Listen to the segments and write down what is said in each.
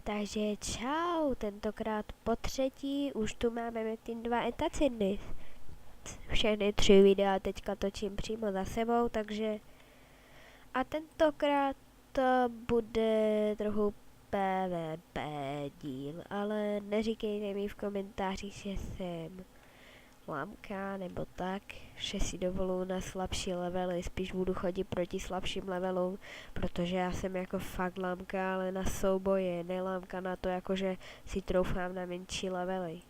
Takže čau, tentokrát po třetí, už tu máme ty 2 etaciny. Všechny 3 videa teďka točím přímo za sebou, takže... A tentokrát to bude trochu PvP díl, ale neříkejte mi v komentářích, že jsem lamka nebo tak, že si dovoluji na slabší levely, spíš budu chodit proti slabším levelům, protože já jsem jako fakt lamka, ale na souboje, nelámka na to, jakože si troufám na menší levely.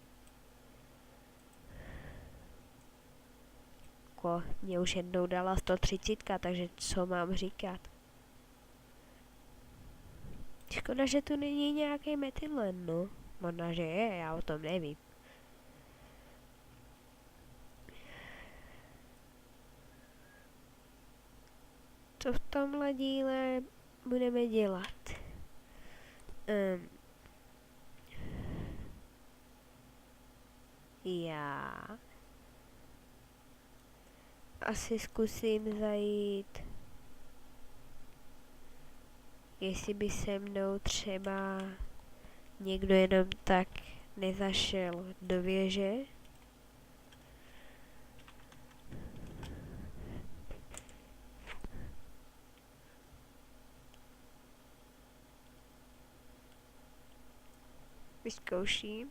Mě už jednou dala 130, takže co mám říkat? Škoda, že tu není nějaký Metinland, no. Možná, že je, já o tom nevím. Co v tomhle díle budeme dělat? Já asi zkusím zajít, jestli by se mnou třeba někdo jenom tak nezašel do věže. Vyzkouším.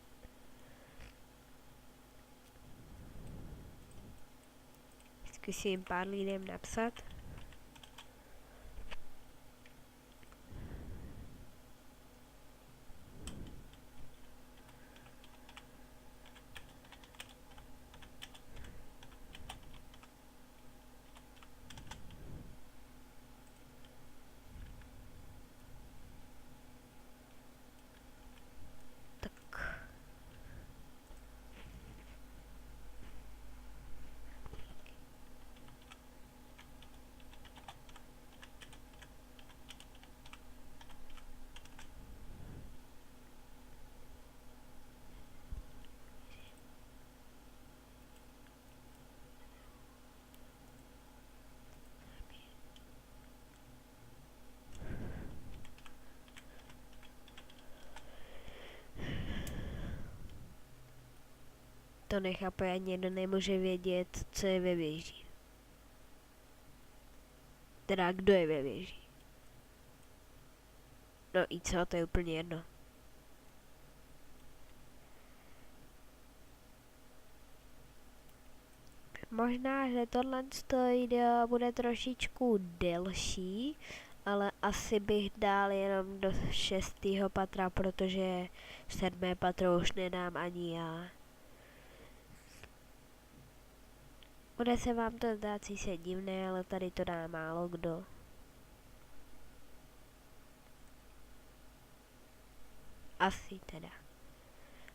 Zkusím pár lidem napsat. To nechápu, ani někdo nemůže vědět, co je ve věži. Teda kdo je ve věži. No i co, to je úplně jedno. Možná, že tohle video bude trošičku delší, ale asi bych dal jenom do 6. patra, protože 7. patro už nedám ani já. Bude se vám to zdát sice divné, ale tady to dá málo kdo. Asi teda.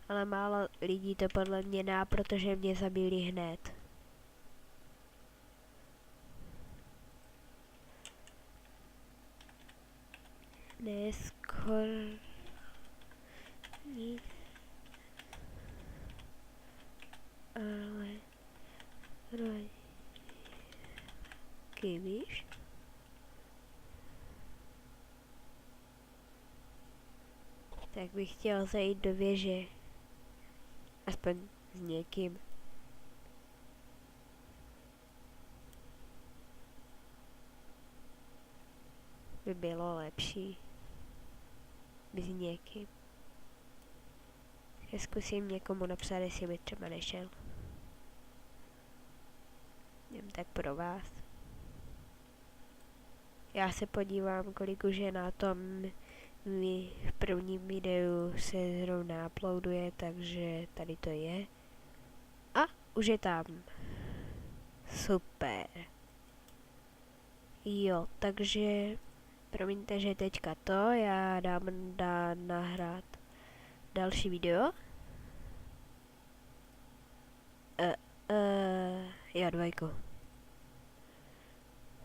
Ale málo lidí to podle mě dá, protože mě zabili hned. Neskoro nic, ale víš? Tak bych chtěl zajít do věže. Aspoň s někým. By bylo lepší. S někým. Já zkusím někomu napsat, jestli by třeba nešel. Jen tak pro vás. Já se podívám, kolik už je na tom. V prvním videu se zrovna uploaduje, takže tady to je. A už je tam. Super. Jo, takže promiňte, že teďka já dám nahrát další video. Jo, 2.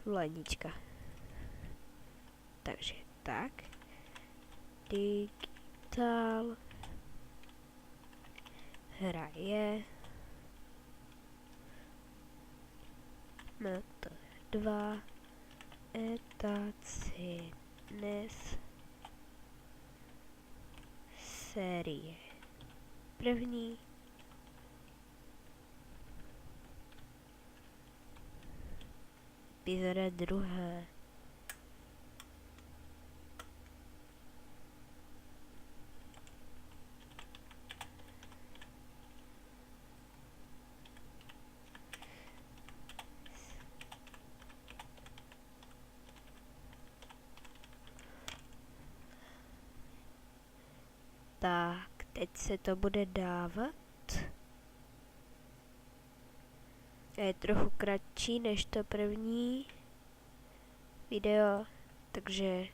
Lanička. Takže tak. Digital hraje na to 2 etaci dnes série první. Epizoda druhá. Tak, teď se to bude dávat. Je trochu kratší než to první video, takže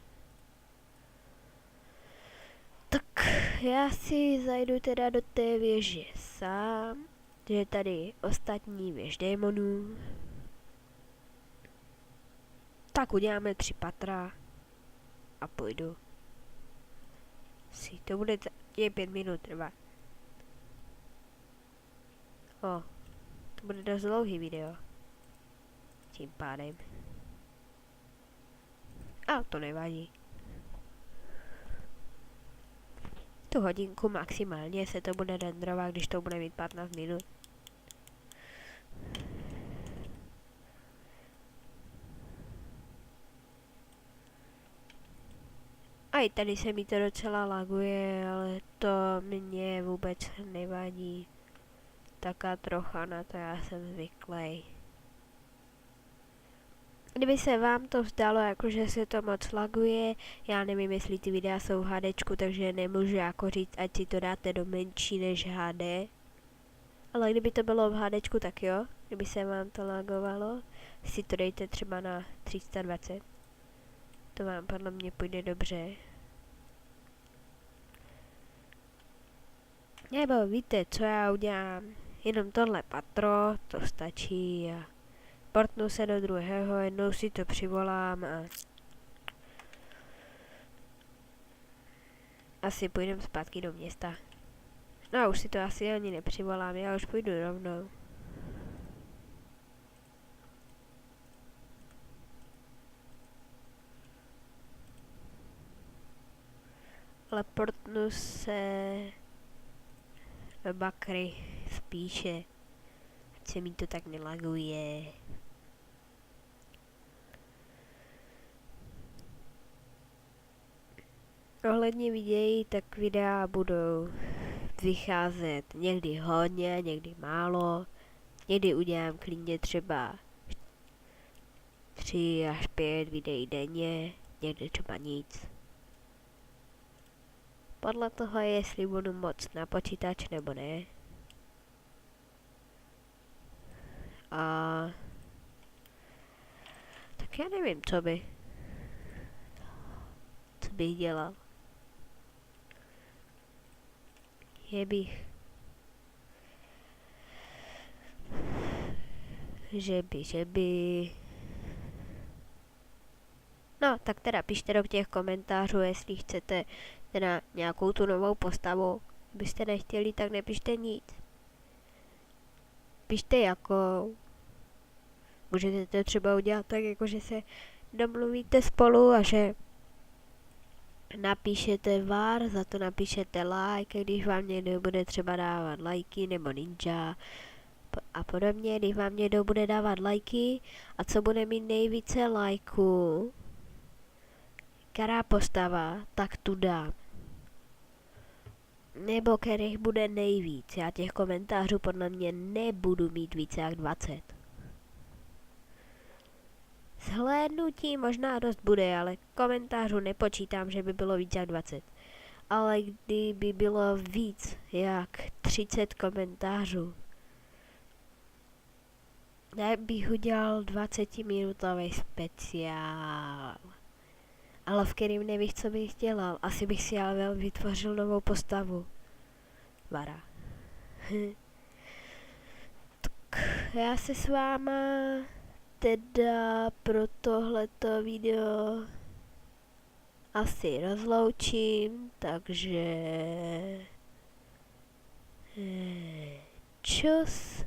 tak já si zajdu teda do té věže sám, že je tady ostatní věž démonů. Tak uděláme 3 patra a půjdu. To bude 5 minut trvat. To bude dost dlouhý video. Tím pádem. A to nevadí. Tu hodinku maximálně se to bude renderovat, když to bude mít 15 minut. A i tady se mi to docela laguje, ale to mě vůbec nevadí. Taká trocha, na to já jsem zvyklý. Kdyby se vám to zdalo, jakože se to moc laguje, já nevím, jestli ty videa jsou v HDčku, takže nemůžu jako říct, ať si to dáte do menší než HD. Ale kdyby to bylo v HDčku, tak jo. Kdyby se vám to lagovalo, si to dejte třeba na 320. To vám podle mě půjde dobře. Nebo víte, co já udělám? Jenom tohle patro, to stačí a portnu se do druhého, jednou si to přivolám a asi půjdem zpátky do města. No už si to asi ani nepřivolám, já už půjdu rovnou. Ale portnu se do bakry spíše, ať se mi to tak nelaguje. Ohledně videí, tak videa budou vycházet někdy hodně, někdy málo. Někdy udělám klidně třeba 3 až 5 videí denně, někdy třeba nic. Podle toho, jestli budu moc na počítač nebo ne. A tak já nevím, co bych dělal. Že by. No, tak teda pište do těch komentářů, jestli chcete teda nějakou tu novou postavu. Kdybyste nechtěli, tak nepište nic. Pište jakou. Můžete to třeba udělat tak, jako že se domluvíte spolu a že napíšete var, za to napíšete like, když vám někdo bude třeba dávat lajky nebo ninja a podobně, když vám někdo bude dávat lajky a co bude mít nejvíce lajků, která postava, tak tu dám. Nebo kterých bude nejvíc, já těch komentářů podle mě nebudu mít více jak 20. Zhlédnutí možná dost bude, ale komentářů nepočítám, že by bylo víc jak 20. Ale kdyby bylo víc jak 30 komentářů, tak bych udělal 20-minutový speciál. Ale v kterým nevíš, co bych dělal. Asi bych si ale vytvořil novou postavu. Vara. Tak já se s váma teda pro tohleto video asi rozloučím, takže čus.